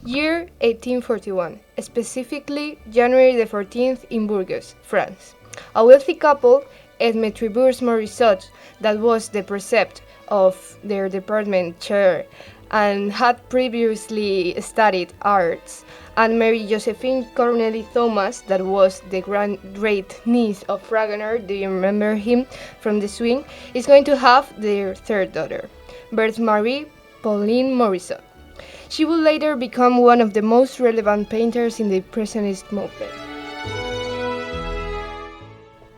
Year 1841, specifically January the 14th in Burgos, France. A wealthy couple, Berthe Morisot, that was the precept of their department chair and had previously studied arts, and Mary Josephine Corneli Thomas, that was the great niece of Fragonard, do you remember him from the swing, is going to have their third daughter, Berthe Marie Pauline Morisot. She would later become one of the most relevant painters in the Impressionist movement.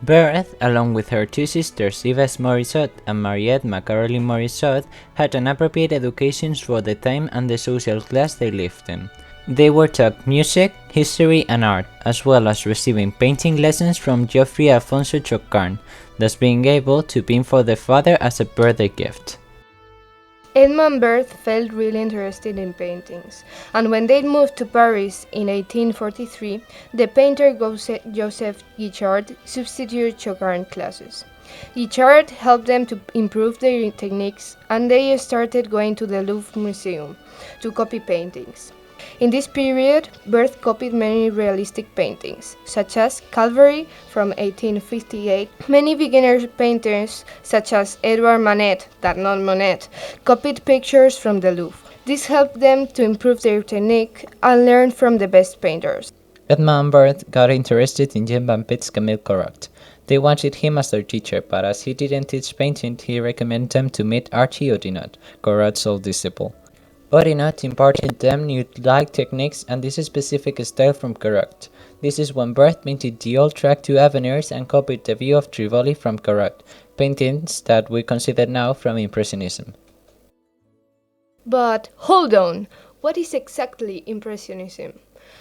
Berthe, along with her two sisters Yves Morisot and Mariette Macaroline Morisot, had an appropriate education for the time and the social class they lived in. They were taught music, history and art, as well as receiving painting lessons from Geoffrey Alfonso Chocarne, thus being able to paint for their father as a birthday gift. Edmond Berthe felt really interested in paintings, and when they moved to Paris in 1843, the painter Joseph Guichard substituted Chocarne classes. Guichard helped them to improve their techniques, and they started going to the Louvre Museum to copy paintings. In this period, Berthe copied many realistic paintings, such as Calvary from 1858. Many beginner painters, such as Edouard Manet, that not Monet, copied pictures from the Louvre. This helped them to improve their technique and learn from the best painters. Edmond Berthe got interested in Jean Baptiste Camille Corot. They wanted him as their teacher, but as he didn't teach painting, he recommended them to meet Archie Audinot, Corot's old disciple. Audinot imparted them new light techniques and this specific style from Corot. This is when Berthe painted the old track to Avenures and copied the view of Tivoli from Corot, paintings that we consider now from Impressionism. But hold on, what is exactly Impressionism?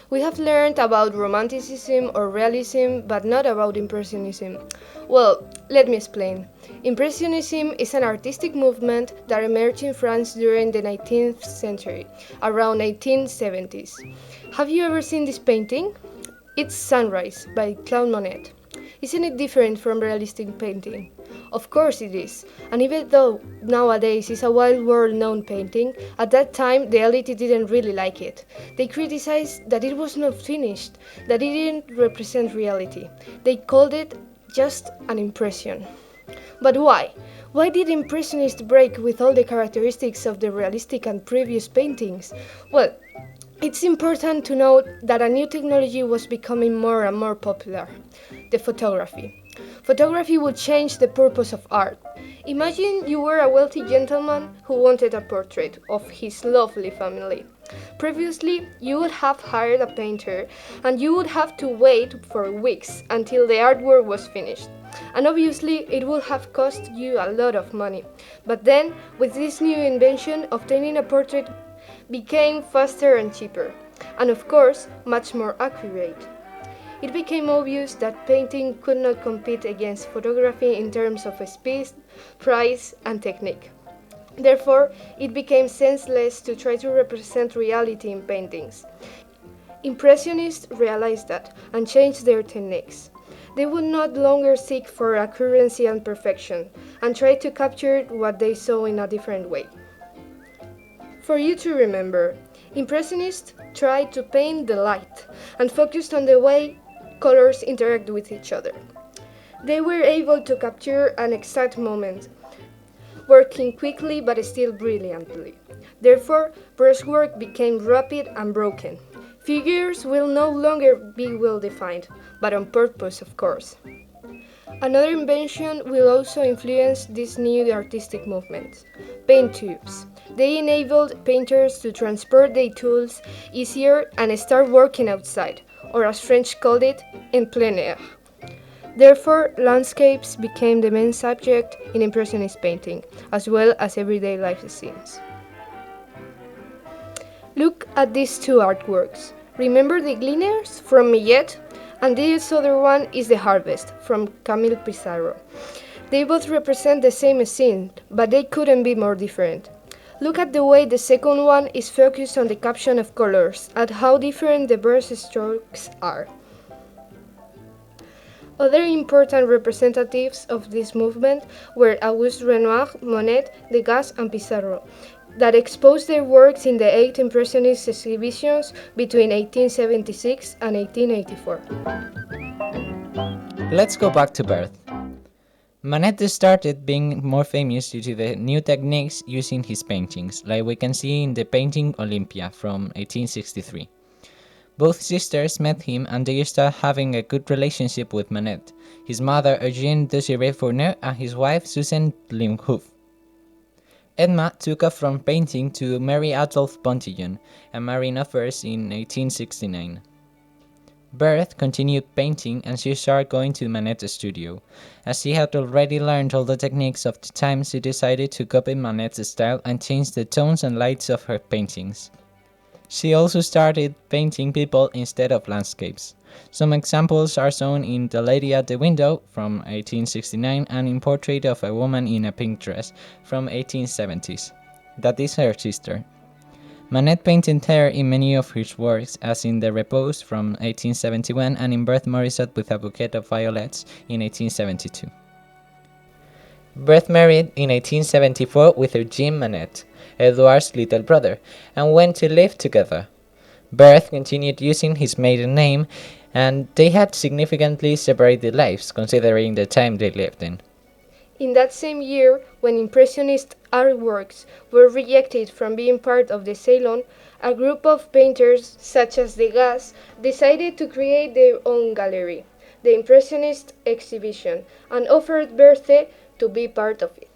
We have learned about Romanticism or Realism, but not about Impressionism. Well, let me explain. Impressionism is an artistic movement that emerged in France during the 19th century, around 1870s. Have you ever seen this painting? It's Sunrise by Claude Monet. Isn't it different from realistic painting? Of course it is, and even though nowadays it's a well-known painting, at that time the elite didn't really like it. They criticized that it was not finished, that it didn't represent reality. They called it just an impression. But why? Why did Impressionists break with all the characteristics of the realistic and previous paintings? Well, it's important to note that a new technology was becoming more and more popular: the photography. Photography would change the purpose of art. Imagine you were a wealthy gentleman who wanted a portrait of his lovely family. Previously, you would have hired a painter and you would have to wait for weeks until the artwork was finished. And obviously, it would have cost you a lot of money. But then, with this new invention, obtaining a portrait became faster and cheaper, and of course, much more accurate. It became obvious that painting could not compete against photography in terms of speed, price, and technique. Therefore, it became senseless to try to represent reality in paintings. Impressionists realized that and changed their techniques. They would not longer seek for accuracy and perfection, and try to capture what they saw in a different way. For you to remember, Impressionists tried to paint the light and focused on the way colors interact with each other. They were able to capture an exact moment, working quickly but still brilliantly. Therefore, brushwork became rapid and broken. Figures will no longer be well defined, but on purpose, of course. Another invention will also influence this new artistic movement: paint tubes. They enabled painters to transport their tools easier and start working outside, or as French called it, en plein air. Therefore, landscapes became the main subject in Impressionist painting, as well as everyday life scenes. Look at these two artworks. Remember the Gleaners from Millet? And this other one is The Harvest from Camille Pissarro. They both represent the same scene, but they couldn't be more different. Look at the way the second one is focused on the caption of colors, and how different the brush strokes are. Other important representatives of this movement were Auguste Renoir, Monet, Degas, and Pissarro. that exposed their works in the 8 Impressionist exhibitions between 1876 and 1884. Let's go back to Berthe. Manet started being more famous due to the new techniques used in his paintings, like we can see in the painting Olympia from 1863. Both sisters met him and they started having a good relationship with Manet, his mother Eugène Désirée Fournier and his wife Susan Limhouf. Edma took off from painting to marry Adolphe Pontillon and married affairs in 1869. Berthe continued painting and she started going to Manet's studio. As she had already learned all the techniques of the time, she decided to copy Manet's style and change the tones and lights of her paintings. She also started painting people instead of landscapes. Some examples are shown in The Lady at the Window from 1869 and in Portrait of a Woman in a Pink Dress from 1870s. That is her sister. Manet painted her in many of his works, as in The Repose from 1871 and in Berthe Morisot with a Bouquet of Violets in 1872. Berthe married in 1874 with Eugène Manet, Edouard's little brother, and went to live together. Berthe continued using his maiden name, and they had significantly separated lives, considering the time they lived in. In that same year, when Impressionist artworks were rejected from being part of the Salon, a group of painters, such as Degas, decided to create their own gallery, the Impressionist exhibition, and offered Berthe to be part of it.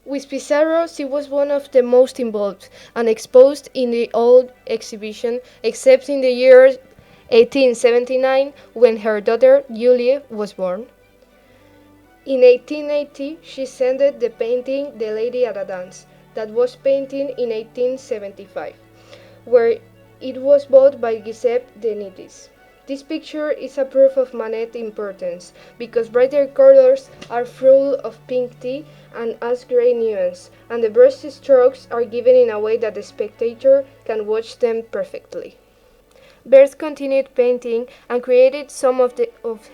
With Pissarro, she was one of the most involved and exposed in the old exhibition, except in the year 1879, when her daughter Julie was born. In 1880, she sent the painting The Lady at a Dance, that was painted in 1875, where it was bought by Giuseppe de Nittis. This picture is a proof of Manet's importance, because brighter colors are full of pink tea and ash-gray nuance, and the brush strokes are given in a way that the spectator can watch them perfectly. Berthe continued painting and created some of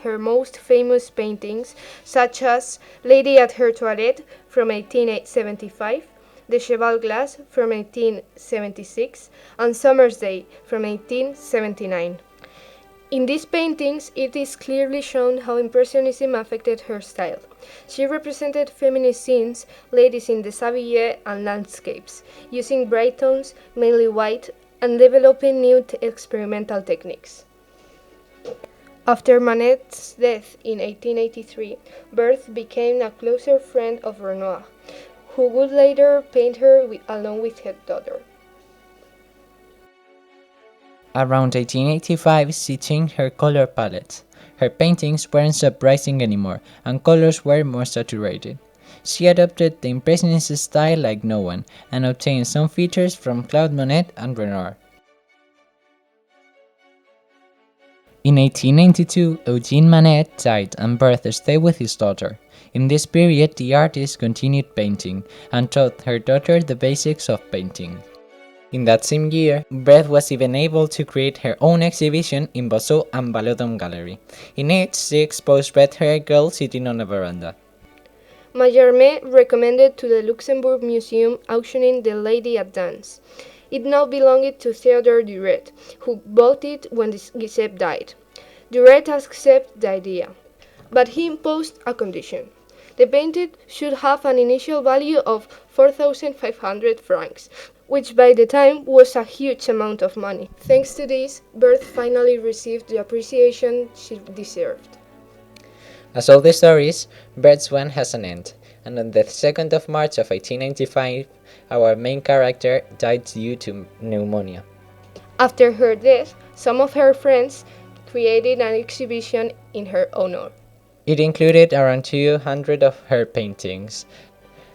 her most famous paintings, such as Lady at her Toilette from 1875, The Cheval Glass from 1876, and Summer's Day from 1879. In these paintings, it is clearly shown how Impressionism affected her style. She represented feminist scenes, ladies in deshabillé, and landscapes, using bright tones, mainly white, and developing new experimental techniques. After Manet's death in 1883, Berthe became a closer friend of Renoir, who would later paint her along with her daughter. Around 1885, she changed her color palette. Her paintings weren't so bright anymore, and colors were more saturated. She adopted the Impressionist style like no one, and obtained some features from Claude Monet and Renoir. In 1892, Eugène Manet died and Berthe stayed with his daughter. In this period, the artist continued painting, and taught her daughter the basics of painting. In that same year, Berthe was even able to create her own exhibition in Bousseau and Ballodome Gallery. In it, she exposed red-haired girl sitting on a veranda. Mallarmé recommended to the Luxembourg Museum auctioning The Lady at Dance. It now belonged to Theodore Duret, who bought it when Giuseppe died. Duret accepted the idea, but he imposed a condition. The painting should have an initial value of 4,500 francs, which by the time was a huge amount of money. Thanks to this, Berthe finally received the appreciation she deserved. As all the stories, Berthe's one has an end, and on the 2nd of March of 1895, our main character died due to pneumonia. After her death, some of her friends created an exhibition in her honor. It included around 200 of her paintings,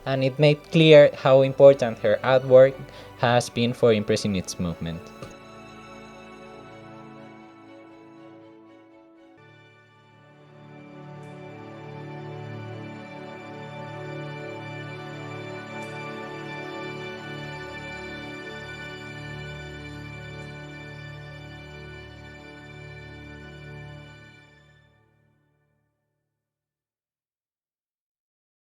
and it made clear how important her artwork has been for Impressionist movement.